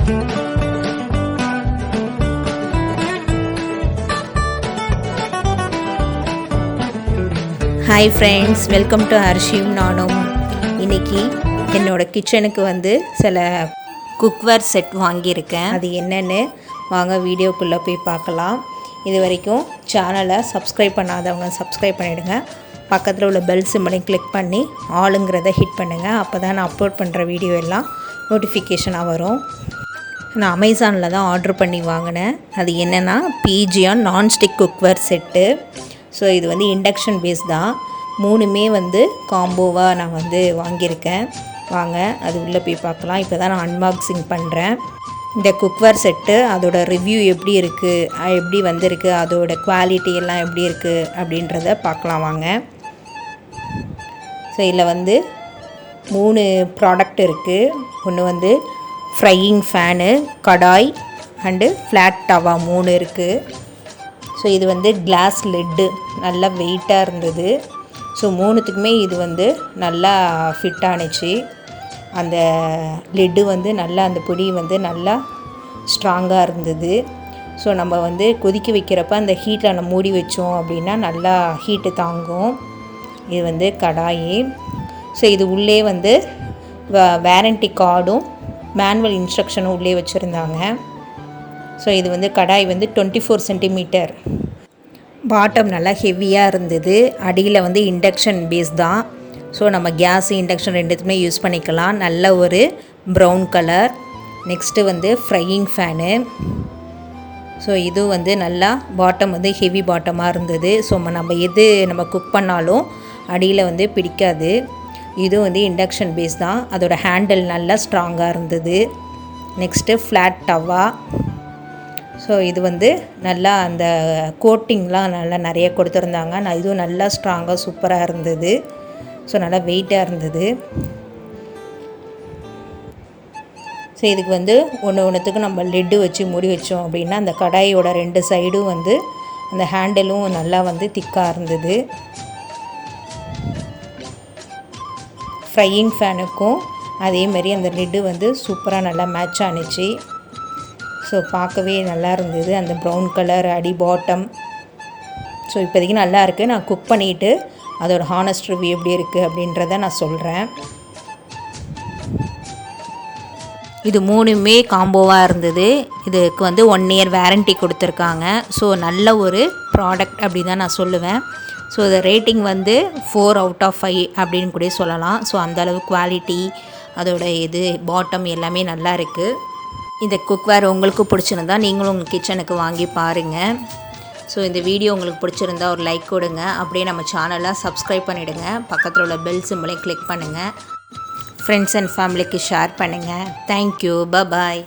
Hi friends, welcome to ஹர்ஷியும் நானும். இன்றைக்கி என்னோடய கிச்சனுக்கு சில குக்வேர் செட் வாங்கியிருக்கேன். அது என்னென்னு வாங்க வீடியோக்குள்ளே போய் பார்க்கலாம். இது வரைக்கும் சேனலை சப்ஸ்கிரைப் பண்ணாதவங்க சப்ஸ்கிரைப் பண்ணிவிடுங்க. பக்கத்தில் உள்ள பெல் சிம்பலையும் கிளிக் பண்ணி ஆளுங்கிறத ஹிட் பண்ணுங்கள். அப்போ தான் நான் அப்லோட் பண்ணுற வீடியோ எல்லாம் நோட்டிஃபிகேஷனாக வரும். நான் அமேசானில் தான் ஆர்டர் பண்ணி வாங்கினேன். அது என்னென்னா pigeon nonstick cookware set. So இது இண்டக்ஷன் பேஸ் தான். மூணுமே காம்போவாக நான் வாங்கியிருக்கேன். வாங்க அது உள்ளே போய் பார்க்கலாம். இப்போ தான் நான் அன்பாக்சிங் பண்ணுறேன். இந்த குக்வேர் செட்டு அதோட ரிவ்யூ எப்படி இருக்குது, எப்படி வந்திருக்கு, அதோட குவாலிட்டி எல்லாம் எப்படி இருக்குது அப்படின்றத பார்க்கலாம் வாங்க. ஸோ இதில் 3 ப்ராடக்ட் இருக்குது. ஒன்று frying fan, kadai and flat tawa 3 இருக்குது. ஸோ இது கிளாஸ் லிட்டு நல்லா வெயிட்டாக இருந்தது. ஸோ 3த்துக்குமே இது நல்லா ஃபிட் ஆணுச்சு. அந்த லிட்டு நல்லா அந்த பொடி நல்லா ஸ்ட்ராங்காக இருந்தது. ஸோ நம்ம கொதிக்க வைக்கிறப்ப அந்த ஹீட்டில் நம்ம மூடி வச்சோம் அப்படின்னா நல்லா ஹீட்டு தாங்கும். இது கடாய். ஸோ இது உள்ளே வேரண்டி கார்டும் மேனுவல் இன்ஸ்ட்ரக்ஷனும் உள்ளே வச்சுருந்தாங்க. ஸோ இது கடாய் 24 சென்டிமீட்டர். பாட்டம் நல்லா ஹெவியாக இருந்தது. அடியில் இண்டக்ஷன் பேஸ் தான். ஸோ நம்ம கேஸ் இண்டக்ஷன் ரெண்டுத்துமே யூஸ் பண்ணிக்கலாம். நல்ல ஒரு brown colour. Next frying fan. So இது நல்லா பாட்டம் ஹெவி பாட்டமாக இருந்தது. ஸோ நம்ம குக் பண்ணாலும் அடியில் பிடிக்காது. இது இண்டக்ஷன் பேஸ் தான். அதோட ஹேண்டில் நல்லா ஸ்ட்ராங்காக இருந்தது. Next flat tawa. ஸோ இது நல்லா அந்த கோட்டிங்லாம் நல்லா நிறைய கொடுத்துருந்தாங்க. இதுவும் நல்லா ஸ்ட்ராங்காக சூப்பராக இருந்தது. ஸோ நல்லா வெயிட்டாக இருந்தது. ஸோ இதுக்கு ஒன்றுத்துக்கு நம்ம லிட்டு வச்சு மூடி வச்சோம் அப்படின்னா அந்த கடாயோட 2 சைடும் அந்த ஹேண்டிலும் நல்லா திக்காக இருந்தது. ஃப்ரையிங் ஃபேனுக்கும் அதேமாரி அந்த லிட்டு சூப்பராக நல்லா மேட்ச் ஆணுச்சு. ஸோ பார்க்கவே நல்லா இருந்தது. அந்த ப்ரௌன் கலர் அடி பாட்டம். ஸோ இப்போதைக்கு நல்லா இருக்குது. நான் குக் பண்ணிவிட்டு அதோட ஹானஸ்ட் ரிவ்யூ எப்படி இருக்குது அப்படின்றத நான் சொல்கிறேன். இது 3மே காம்போவாக இருந்தது. இதுக்கு 1 இயர் வேரண்டி கொடுத்துருக்காங்க. ஸோ நல்ல ஒரு ப்ராடக்ட் அப்படி தான் நான் சொல்லுவேன். ஸோ இது ரேட்டிங் 4 அவுட் ஆஃப் 5 அப்படின்னு கூட சொல்லலாம். ஸோ அந்தளவு குவாலிட்டி அதோட பாட்டம் எல்லாமே நல்லா இருக்குது. இந்த குக்வேர் உங்களுக்கு பிடிச்சிருந்தா நீங்களும் உங்கள் கிச்சனுக்கு வாங்கி பாருங்கள். ஸோ இந்த வீடியோ உங்களுக்கு பிடிச்சிருந்தா ஒரு லைக் கொடுங்க. அப்படியே நம்ம சேனலை சப்ஸ்கிரைப் பண்ணிவிடுங்க. பக்கத்தில் உள்ள பெல் சிம்பலையும் கிளிக் பண்ணுங்கள். ஃப்ரெண்ட்ஸ் அண்ட் ஃபேமிலிக்கு ஷேர் பண்ணுங்கள். தேங்க்யூ. பாய்.